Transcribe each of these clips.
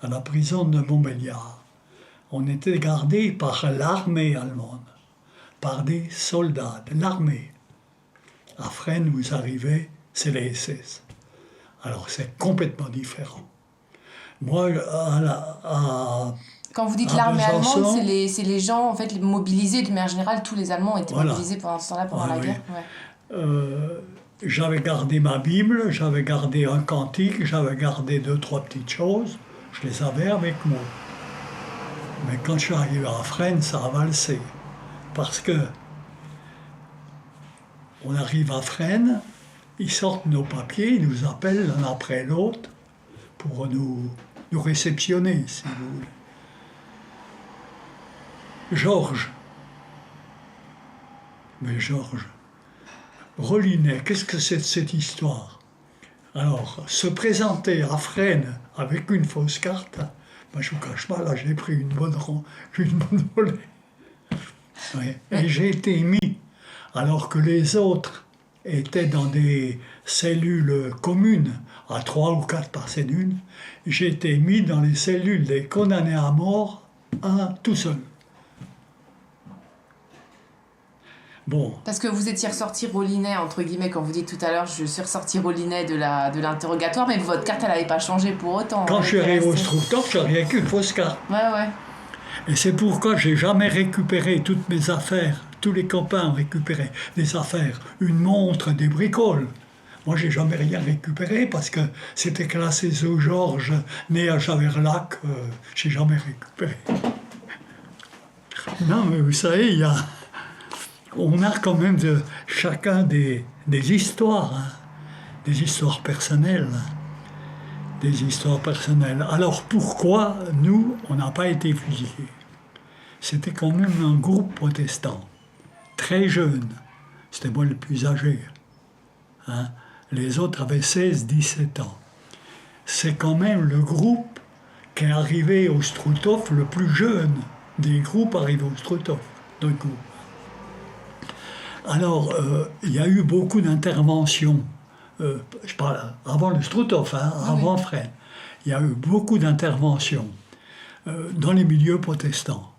à la prison de Montbéliard. On était gardés par l'armée allemande, par des soldats de l'armée. À Fresnes, vous arrivez, c'est les SS. Alors c'est complètement différent. Moi, Quand vous dites à l'armée Besançon, allemande, c'est les gens en fait mobilisés de manière générale. Tous les Allemands ont été voilà. mobilisés pendant ce temps-là, pendant la guerre. Ouais. J'avais gardé ma Bible, j'avais gardé un cantique, j'avais gardé 2-3 petites choses. Je les avais avec moi. Mais quand je suis arrivé à Fresnes, ça a valsé. Parce que on arrive à Fresnes, ils sortent nos papiers, ils nous appellent l'un après l'autre pour nous réceptionner, si vous voulez. Georges. Mais Georges. Relinet, qu'est-ce que c'est de cette histoire? Alors, se présenter à Fresnes avec une fausse carte, ben, je ne vous cache pas, là j'ai pris une bonne volée. Ouais. Et j'ai été mis, alors que les autres étaient dans des cellules communes, à 3 ou 4 par cellule, j'ai été mis dans les cellules des condamnés à mort, un tout seul. Bon. Parce que vous étiez ressorti Rollinet, entre guillemets, quand vous dites tout à l'heure, je suis ressorti Rollinet de l'interrogatoire, mais votre carte, elle n'avait pas changé pour autant. Quand je suis arrivé au Struthof, je n'avais qu'une fausse carte. Ouais. Et c'est pourquoi j'ai jamais récupéré toutes mes affaires. Tous les copains ont récupéré des affaires, une montre, des bricoles. Moi, j'ai jamais rien récupéré parce que c'était classé sous Georges, né à Javerlac. J'ai jamais récupéré. Non, mais vous savez, on a quand même chacun des histoires, hein, des histoires personnelles. Des histoires personnelles. Alors pourquoi nous, on n'a pas été fusillés? C'était quand même un groupe protestant, très jeune. C'était moi le plus âgé. Hein? Les autres avaient 16-17 ans. C'est quand même le groupe qui est arrivé au Struthof le plus jeune des groupes arrivés au Struthof, d'un coup. Alors, il y a eu beaucoup d'interventions. Je parle avant le Struthof, hein, avant Fresnes. Il y a eu beaucoup d'interventions dans les milieux protestants.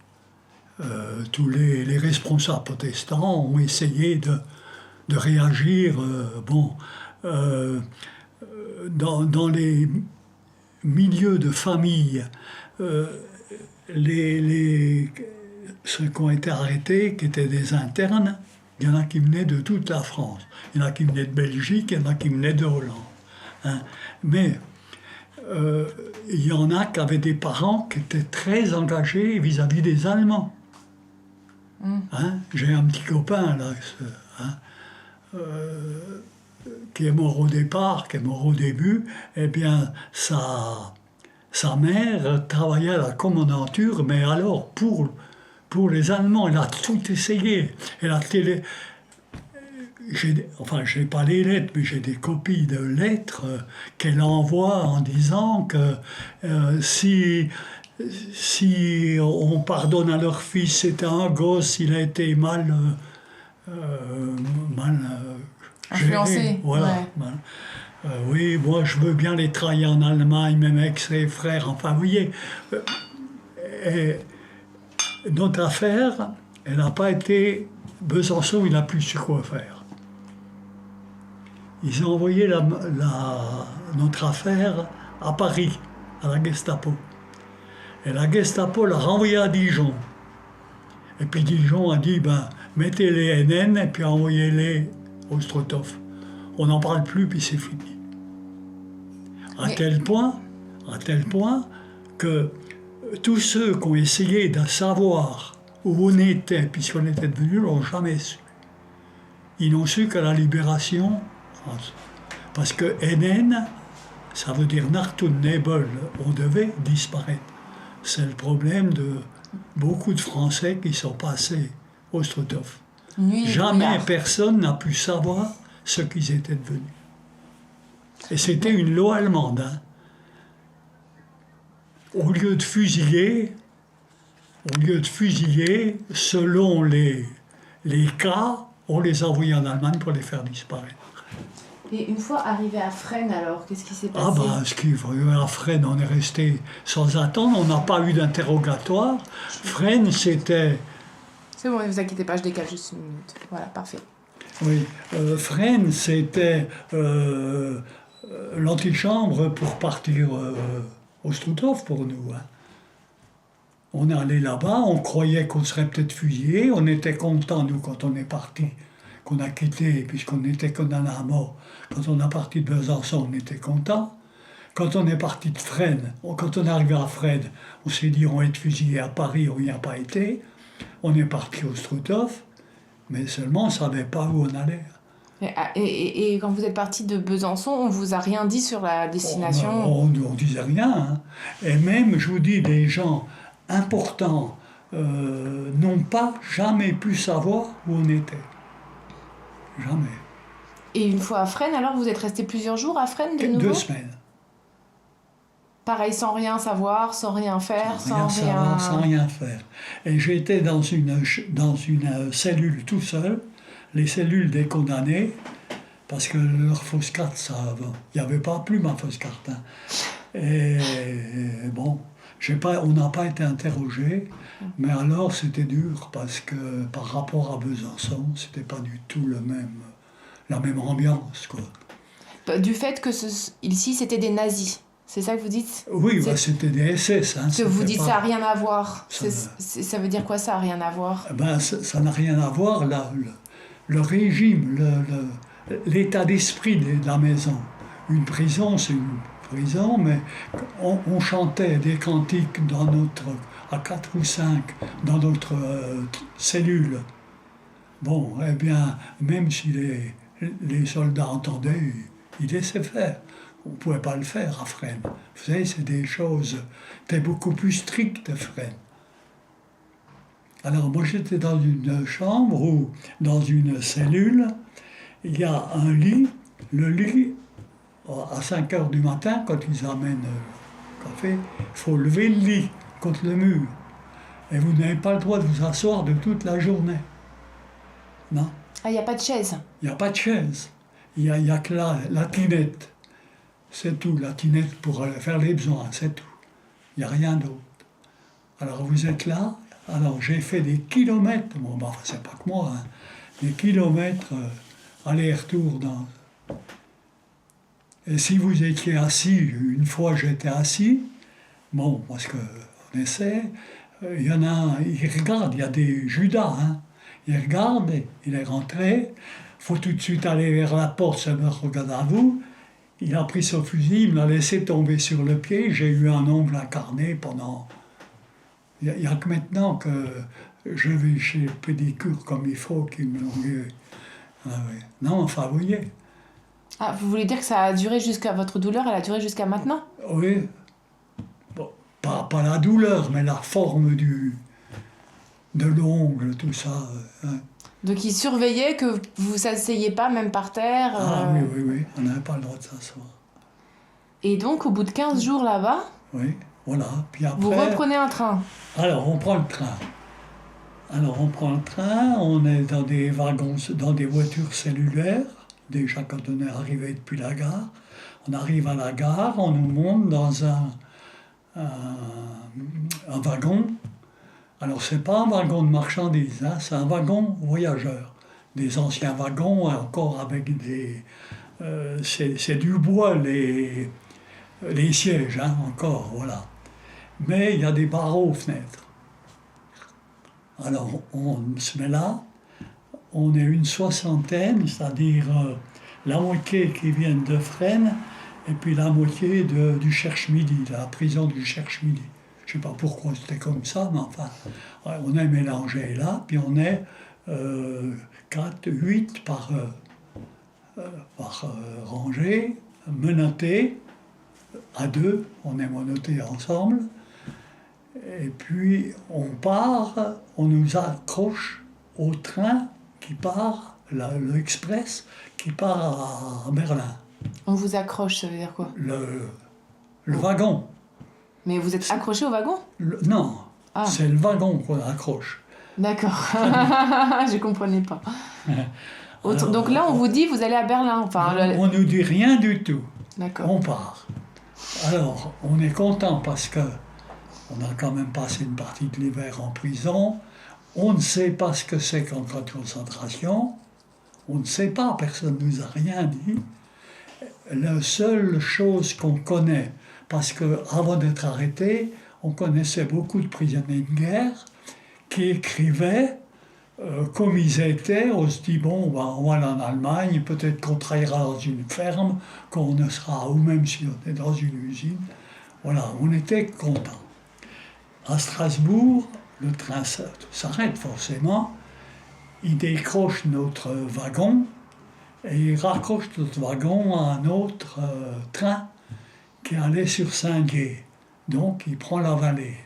Tous les responsables protestants ont essayé de réagir. Dans les milieux de famille, ceux qui ont été arrêtés, qui étaient des internes, il y en a qui venaient de toute la France. Il y en a qui venaient de Belgique, il y en a qui venaient de Hollande. Hein. Mais il y en a qui avaient des parents qui étaient très engagés vis-à-vis des Allemands. Hein. J'ai un petit copain là, qui est mort au départ, qui est mort au début. Eh bien, sa mère travaillait à la commandanture, mais alors pour les Allemands, elle a tout essayé. Elle a je n'ai pas les lettres, mais j'ai des copies de lettres qu'elle envoie en disant que si on pardonne à leur fils, c'était un gosse, il a été mal influencé. Géré, voilà. Ouais. Oui, moi je veux bien les travailler en Allemagne, même avec ses frères, enfin vous voyez. Notre affaire, elle n'a pas été... Besançon, il n'a plus su quoi faire. Ils ont envoyé notre affaire à Paris, à la Gestapo. Et la Gestapo l'a renvoyé à Dijon. Et puis Dijon a dit, mettez les NN et puis envoyez-les au Struthof. On n'en parle plus, puis c'est fini. À tel point que tous ceux qui ont essayé de savoir où on était, puisqu'on était devenus, l'ont jamais su. Ils n'ont su qu'à la Libération, parce que NN, ça veut dire Nachtunebel, on devait disparaître. C'est le problème de beaucoup de Français qui sont passés au Struthof. Jamais personne n'a pu savoir ce qu'ils étaient devenus. Et c'était une loi allemande. Hein. Au lieu de fusiller, selon les cas, on les envoyait en Allemagne pour les faire disparaître. Et une fois arrivé à Fresnes, alors, qu'est-ce qui s'est passé? Ah ben, ce qui à Fresnes, on est resté sans attendre, on n'a pas eu d'interrogatoire. Fresnes, c'était... C'est bon, ne vous inquiétez pas, je décale juste une minute. Voilà, parfait. Oui, Fresnes, c'était l'antichambre pour partir au Struthof pour nous. Hein. On est allé là-bas, on croyait qu'on serait peut-être fusillés, on était contents, nous, quand on est parti, qu'on a quitté, puisqu'on était condamnés à mort. Quand on a parti de Besançon, on était contents. Quand on est parti de Fresnes, quand on est arrivé à Fresnes, on s'est dit on va être fusillés à Paris, on n'y a pas été. On est parti au Struthof, mais seulement on ne savait pas où on allait. Et quand vous êtes parti de Besançon, on vous a rien dit sur la destination? On ne disait rien. Hein. Et même, je vous dis, des gens importants n'ont pas jamais pu savoir où on était. Jamais. Et une fois à Fresnes, alors vous êtes resté plusieurs jours à Fresnes de nouveau? 2 semaines. Pareil, sans rien savoir, sans rien faire, Sans rien faire. Et j'étais dans une cellule tout seul, les cellules des condamnés, parce que leur fausse carte, il n'y avait pas plus ma fausse carte. Hein. Et bon, on n'a pas été interrogés, mais alors c'était dur, parce que par rapport à Besançon, c'était pas du tout la même ambiance, quoi. Du fait que ici, c'était des nazis. C'est ça que vous dites? Oui, c'était des SS. Hein, que vous dites ça n'a rien à voir. Ça veut dire quoi, ça n'a rien à voir? Ça n'a rien à voir, le régime, l'état d'esprit de la maison. Une prison, c'est une prison, mais on chantait des cantiques à 4 ou 5 dans notre cellule. Bon, eh bien, même si les soldats entendaient, ils laissaient faire. On ne pouvait pas le faire à Fresnes. Vous savez, c'est des choses... C'était beaucoup plus strict, Fresnes. Alors, moi, j'étais dans une chambre où, dans une cellule, il y a un lit. Le lit, à 5 heures du matin, quand ils amènent le café, il faut lever le lit contre le mur. Et vous n'avez pas le droit de vous asseoir de toute la journée. Non. Ah, il n'y a pas de chaise? Il n'y a pas de chaise. Il y a que la tinette. C'est tout, la tinette pour faire les besoins, c'est tout. Il n'y a rien d'autre. Alors vous êtes là, alors j'ai fait des kilomètres, bon, bah, c'est pas que moi, hein, des kilomètres aller-retour dans... Et si vous étiez assis, une fois j'étais assis, bon, parce qu'on essaie, il y en a un, il regarde, il y a des Judas, hein, il regarde, il est rentré, il faut tout de suite aller vers la porte, ça me regarde à vous. Il a pris son fusil, il me l'a laissé tomber sur le pied. J'ai eu un ongle incarné pendant... Il n'y a que maintenant que je vais chez le pédicure comme il faut, qu'il me l'ont... Ah ouais. Non, enfin, vous voyez. Ah, vous voulez dire que ça a duré jusqu'à... Votre douleur, elle a duré jusqu'à maintenant? Oui. Bon, pas la douleur, mais la forme de l'ongle, tout ça. Hein. Donc ils surveillaient que vous ne s'asseyiez pas, même par terre. Ah oui, on n'avait pas le droit de s'asseoir. Et donc, au bout de 15 jours là-bas, oui, voilà. Puis après, vous reprenez un train. Alors, on prend le train. On est dans des wagons, dans des voitures cellulaires, déjà quand on est arrivé depuis la gare. On arrive à la gare, on nous monte dans un wagon. Alors, c'est pas un wagon de marchandises, hein, c'est un wagon voyageur. Des anciens wagons, encore avec des... c'est du bois, les sièges, hein, encore, voilà. Mais il y a des barreaux aux fenêtres. Alors, on se met là, on est une soixantaine, c'est-à-dire la moitié qui viennent de Fresnes, et puis la moitié du Cherche-Midi, de la prison du Cherche-Midi. Je ne sais pas pourquoi c'était comme ça, mais enfin, ouais, on est mélangé là, puis on est 4, 8 par rangée, menottés, à 2, on est menottés ensemble, et puis on part, on nous accroche au train qui part, l'Express, qui part à Berlin. On vous accroche, ça veut dire quoi? Le wagon. Mais vous êtes accroché au wagon? Non, c'est le wagon qu'on accroche. D'accord, je comprenais pas. Alors, donc là, on vous dit, vous allez à Berlin. Enfin, on nous dit rien du tout. D'accord. On part. Alors, on est content parce que on a quand même passé une partie de l'hiver en prison. On ne sait pas ce que c'est qu'un camp de concentration. On ne sait pas, personne ne nous a rien dit. La seule chose qu'on connaît, parce qu'avant d'être arrêté, on connaissait beaucoup de prisonniers de guerre qui écrivaient comme ils étaient. On se dit, bon, on va aller en Allemagne, peut-être qu'on travaillera dans une ferme, qu'on ne sera, ou même si on est dans une usine. Voilà, on était contents. À Strasbourg, le train s'arrête forcément. Il décroche notre wagon et il raccroche notre wagon à un autre train qui allait sur Saint-Dié. Donc il prend la vallée.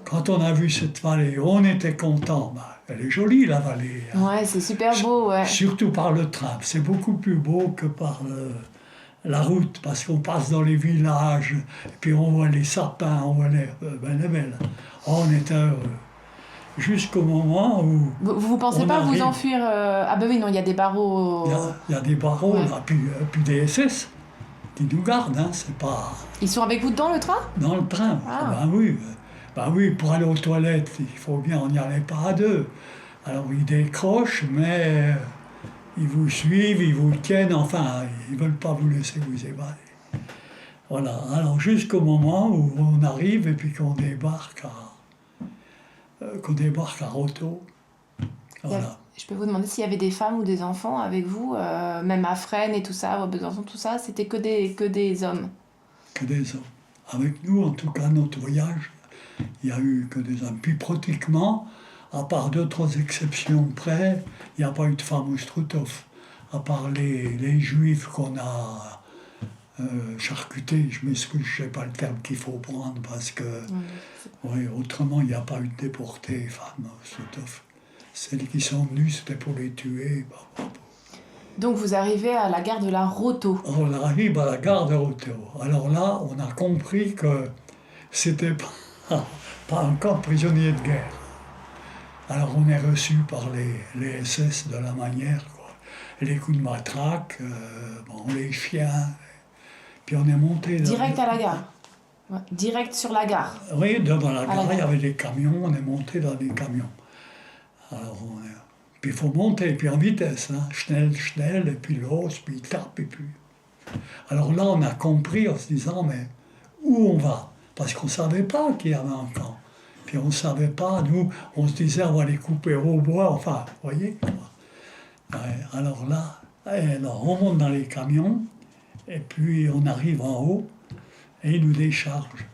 Quand on a vu cette vallée, on était contents. Elle est jolie la vallée. Hein. Ouais, c'est super beau, ouais. Surtout par le train. C'est beaucoup plus beau que par la route, parce qu'on passe dans les villages, et puis on voit les sapins, on voit les belles. Oh, on était heureux. Jusqu'au moment où... Vous pensez pas vous enfuir Ah ben oui, non, il y a des barreaux... Il y a des barreaux, ouais. Là, puis des SS qui nous gardent, hein, c'est pas... Ils sont avec vous dans le train? Dans le train, ben oui, pour aller aux toilettes, il faut bien, on n'y allait pas à deux. Alors ils décrochent, mais ils vous suivent, ils vous tiennent, enfin, ils ne veulent pas vous laisser vous évader. Voilà, alors jusqu'au moment où on arrive et puis qu'on débarque à Roto. Voilà. Je peux vous demander s'il y avait des femmes ou des enfants avec vous, même à Fresnes et tout ça, vos Besançon, tout ça, c'était que des hommes? Que des hommes. Avec nous, en tout cas, notre voyage, il n'y a eu que des hommes. Puis pratiquement, à part d'autres exceptions près, il n'y a pas eu de femmes au Struthof. À part les juifs qu'on a charcutés, je m'excuse, je ne sais pas le terme qu'il faut prendre, parce que autrement, il n'y a pas eu de déportés femmes au Struthof. Celles qui sont venues, c'était pour les tuer. Donc vous arrivez à la gare de la Roto. On arrive à la gare de Roto. Alors là, on a compris que c'était pas un camp de prisonniers de guerre. Alors on est reçu par les SS de la manière, quoi. Les coups de matraque, les chiens. Puis on est monté... Direct à la gare. Ouais. Direct sur la gare. Oui, devant la gare, il y avait des camions, on est monté dans des camions. Alors puis il faut monter, puis en vitesse, hein. Schnell, et puis l'os, puis il tape, et puis... Alors là, on a compris en se disant, mais où on va? Parce qu'on ne savait pas qu'il y avait un camp. Puis on ne savait pas, nous, on se disait, on va les couper au bois, enfin, vous voyez? Ouais, alors là, on monte dans les camions, et puis on arrive en haut, et ils nous déchargent.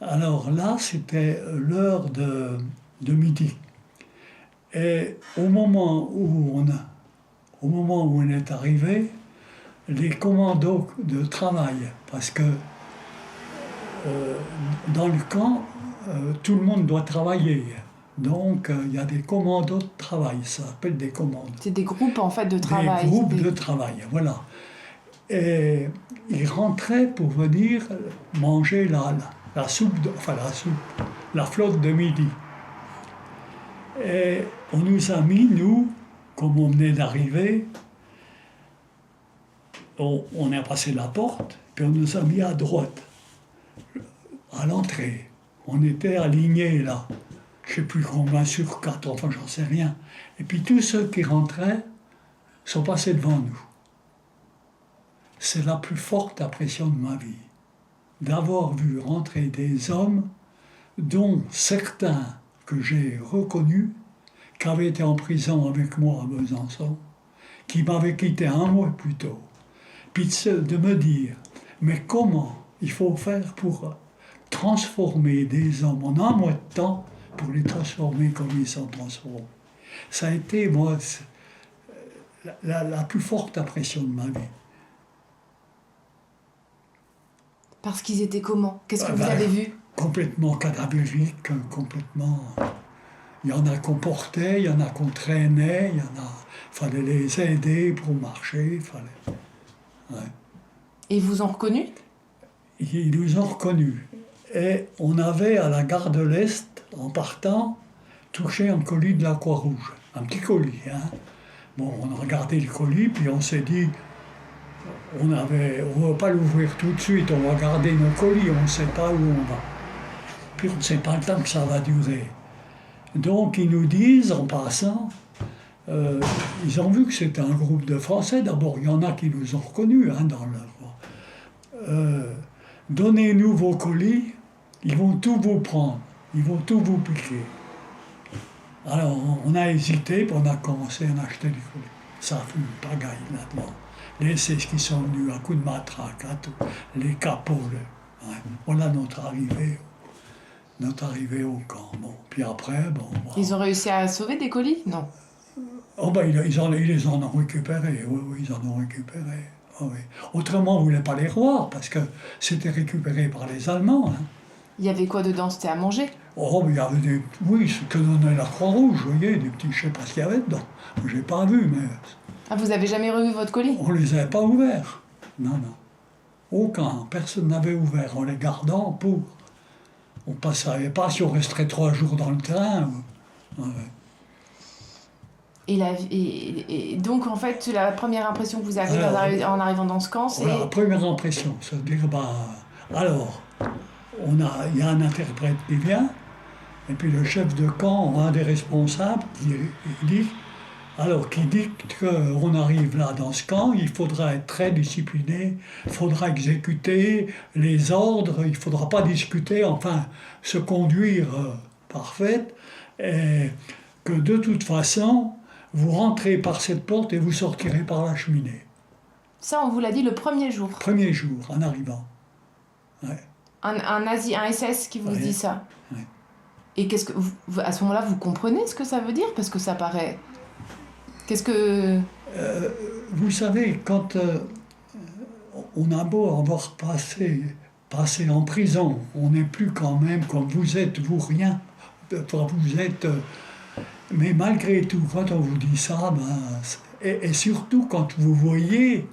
Alors là, c'était l'heure de midi. Et au moment où on est arrivé, les commandos de travail, parce que dans le camp, tout le monde doit travailler. Donc, il y a des commandos de travail, ça s'appelle des commandos. C'est des groupes, en fait, de travail. Des groupes de travail, voilà. Et ils rentraient pour venir manger la soupe, la flotte de midi. Et on nous a mis, nous, comme on venait d'arriver, on a passé la porte, puis on nous a mis à droite, à l'entrée. On était alignés là, je ne sais plus combien sur 4, enfin j'en sais rien. Et puis tous ceux qui rentraient sont passés devant nous. C'est la plus forte impression de ma vie, d'avoir vu rentrer des hommes dont certains que j'ai reconnus, qui avaient été en prison avec moi à Besançon, qui m'avaient quitté un mois plus tôt. Puis de me dire, mais comment il faut faire pour transformer des hommes en un mois de temps pour les transformer comme ils sont transformés. Ça a été, moi, la plus forte impression de ma vie. Parce qu'ils étaient comment? Qu'est-ce que vous avez vu? Complètement cadavériques, complètement... Il y en a qu'on portait, il y en a qu'on traînait, il fallait les aider pour marcher, Ouais. Et ils vous ont reconnus? Ils nous ont reconnus. Et on avait à la gare de l'Est, en partant, touché un colis de la Croix-Rouge. Un petit colis, hein. Bon, on a regardé le colis, puis on s'est dit, on ne va pas l'ouvrir tout de suite, on va garder nos colis, on ne sait pas où on va. Puis on ne sait pas le temps que ça va durer. Donc ils nous disent, en passant, ils ont vu que c'était un groupe de Français. D'abord, il y en a qui nous ont reconnus dans leur... donnez-nous vos colis, ils vont tout vous prendre, ils vont tout vous piquer. Alors on a hésité, puis on a commencé à acheter des colis. Ça a fait une pagaille là-dedans. Les SS qui sont venus à coups de matraque, les capots. Voilà notre arrivée au camp. Bon. Puis après, bon... Ils ont réussi à sauver des colis? Non. Oh ben, ils les en ont récupérés, oui, ils en ont récupéré. Oh, oui. Autrement, on ne voulait pas les revoir, parce que c'était récupéré par les Allemands. Hein. Il y avait quoi dedans? C'était à manger? Oh, il y avait des... Oui, ce que donnait la Croix-Rouge, vous voyez, des petits... Je ne sais pas ce qu'il y avait dedans. Je n'ai pas vu, mais... Ah, vous avez jamais revu votre colis? On ne les avait pas ouverts. Non. Aucun. Personne n'avait ouvert. En les gardant pour... On ne savait pas si on resterait 3 jours dans le train. Ouais. Et donc, en fait, la première impression que vous avez en arrivant dans ce camp, c'est... Voilà, la première impression, c'est-à-dire, alors, il y a un interprète qui vient, et puis le chef de camp, un des responsables, qui dit qu'on arrive là dans ce camp, il faudra être très discipliné, il faudra exécuter les ordres, il ne faudra pas discuter, enfin, se conduire parfait, et que de toute façon, vous rentrez par cette porte et vous sortirez par la cheminée. Ça, on vous l'a dit le premier jour? Premier jour, en arrivant. Ouais. Un SS qui vous dit ça? Ouais. Et qu'est-ce que à ce moment-là, vous comprenez ce que ça veut dire? Parce que ça paraît... Qu'est-ce que... Vous savez, quand on a beau avoir passé en prison, on n'est plus quand même comme vous êtes, vous rien. Vous êtes... mais malgré tout, quand on vous dit ça, et surtout quand vous voyez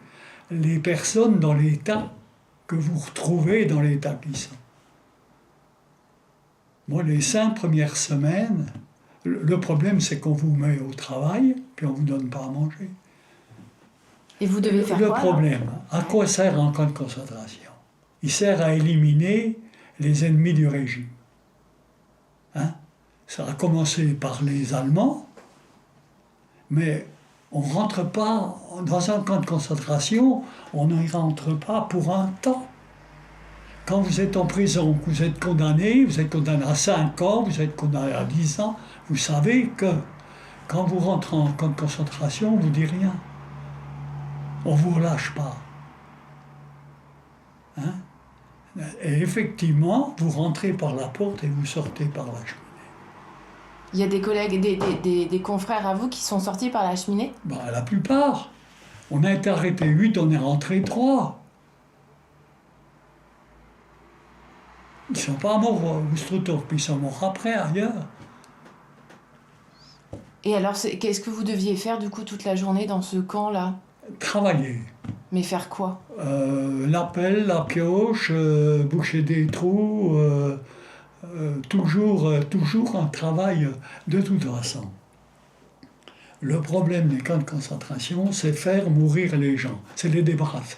les personnes dans l'état que vous retrouvez dans l'état qu'ils sont. Moi, les 5 premières semaines, le problème, c'est qu'on vous met au travail, puis on ne vous donne pas à manger. Et vous devez faire quoi? Le problème, à quoi sert un camp de concentration? Il sert à éliminer les ennemis du régime. Hein? Ça a commencé par les Allemands, mais on ne rentre pas dans un camp de concentration, on n'y rentre pas pour un temps. Quand vous êtes en prison, vous êtes condamné à 5 ans, vous êtes condamné à 10 ans, vous savez que quand vous rentrez en camp de concentration, on ne vous dit rien. On ne vous relâche pas. Hein? Et effectivement, vous rentrez par la porte et vous sortez par la cheminée. Il y a des collègues, des confrères à vous qui sont sortis par la cheminée? La plupart. On a été arrêtés 8, on est rentré 3. Ils ne sont pas morts au Struthof, puis ils sont morts après, ailleurs. Et alors, qu'est-ce que vous deviez faire, du coup, toute la journée dans ce camp-là? Travailler. Mais faire quoi? La pelle, la pioche, boucher des trous, toujours un travail de toute façon. Le problème des camps de concentration, c'est faire mourir les gens, c'est les débarrasser.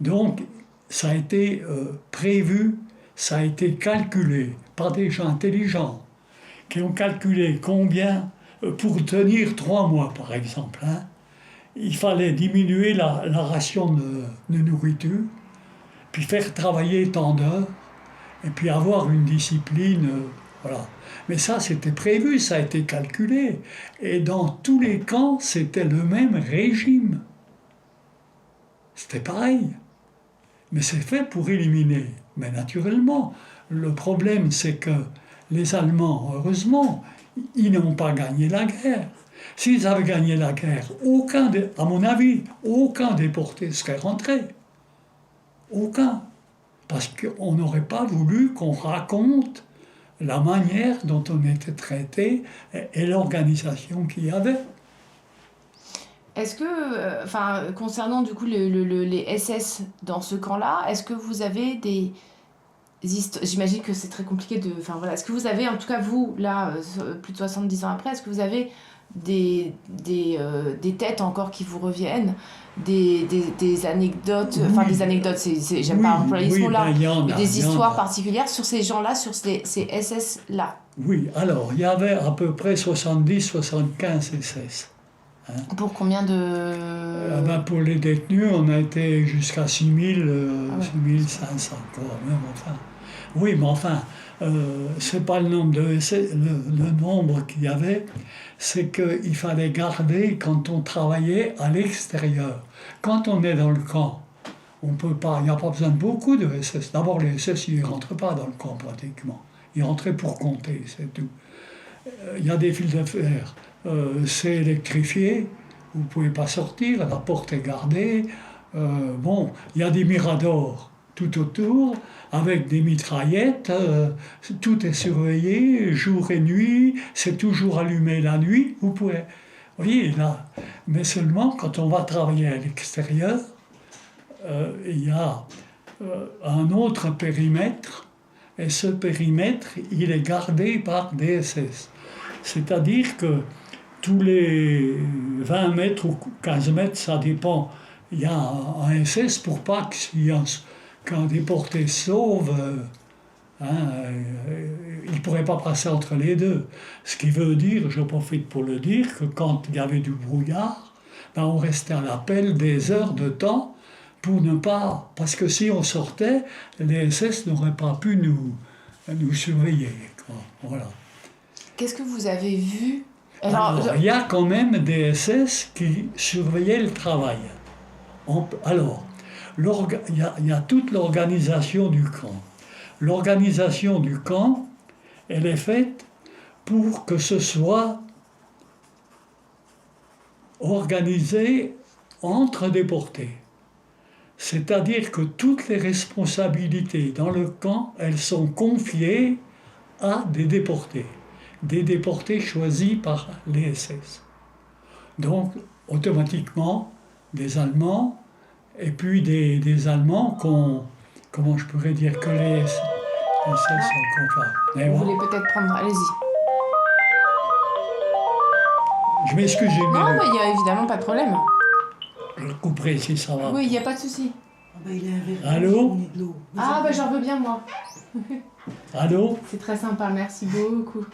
Donc, ça a été prévu, ça a été calculé par des gens intelligents qui ont calculé combien, pour tenir 3 mois par exemple, hein, il fallait diminuer la ration de nourriture, puis faire travailler tant d'heures, et puis avoir une discipline, voilà. Mais ça, c'était prévu, ça a été calculé. Et dans tous les camps, c'était le même régime. C'était pareil. Mais c'est fait pour éliminer. Mais naturellement, le problème, c'est que les Allemands, heureusement, ils n'ont pas gagné la guerre. S'ils avaient gagné la guerre, à mon avis, aucun déporté serait rentré. Aucun. Parce qu'on n'aurait pas voulu qu'on raconte la manière dont on était traité et l'organisation qu'il y avait. Est-ce que, concernant du coup les SS dans ce camp-là, est-ce que vous avez des histoires? J'imagine que c'est très compliqué de... Est-ce que vous avez, en tout cas vous, là, plus de 70 ans après, est-ce que vous avez des têtes encore qui vous reviennent, des anecdotes, enfin des anecdotes, j'aime pas employer ce mot-là, mais des histoires particulières sur ces gens-là, sur ces SS-là. Oui, alors, il y avait à peu près 70-75 SS. Hein. Pour combien de... Pour les détenus, on a été jusqu'à 6000, 6500 quand même, enfin. Oui, mais enfin, c'est pas le nombre de SS, le nombre qu'il y avait, c'est qu'il fallait garder quand on travaillait à l'extérieur. Quand on est dans le camp, on peut pas, il n'y a pas besoin de beaucoup de SS. D'abord, les SS, ils ne rentrent pas dans le camp pratiquement. Ils rentraient pour compter, c'est tout. Il y a des fils de fer. C'est électrifié, vous ne pouvez pas sortir, la porte est gardée. Bon, il y a des miradors tout autour, avec des mitraillettes, tout est surveillé, jour et nuit, c'est toujours allumé la nuit, vous pouvez... Vous voyez, là, mais seulement quand on va travailler à l'extérieur, il y a un autre périmètre, et ce périmètre, il est gardé par des SS. C'est-à-dire que tous les 20 mètres ou 15 mètres, ça dépend, il y a un SS pour pas qu'un déporté sauve, il ne pourrait pas passer entre les deux. Ce qui veut dire, je profite pour le dire, que quand il y avait du brouillard, on restait à l'appel des heures de temps pour ne pas... Parce que si on sortait, les SS n'auraient pas pu nous surveiller. Quoi. Voilà. Qu'est-ce que vous avez vu? Alors, il y a quand même des SS qui surveillaient le travail. Alors, il y a toute l'organisation du camp. L'organisation du camp, elle est faite pour que ce soit organisé entre déportés. C'est-à-dire que toutes les responsabilités dans le camp, elles sont confiées à des déportés choisis par les SS. Donc, automatiquement, des Allemands, et puis des Allemands comment je pourrais dire que les SS sont conformes. Vous voulez peut-être prendre... Allez-y. Je m'excuse, j'ai Non, mais il n'y a évidemment pas de problème. Je le couperai si ça va. Oui, il n'y a pas de souci. Allô? Ah, j'en veux bien, moi. Allô? C'est très sympa, merci beaucoup.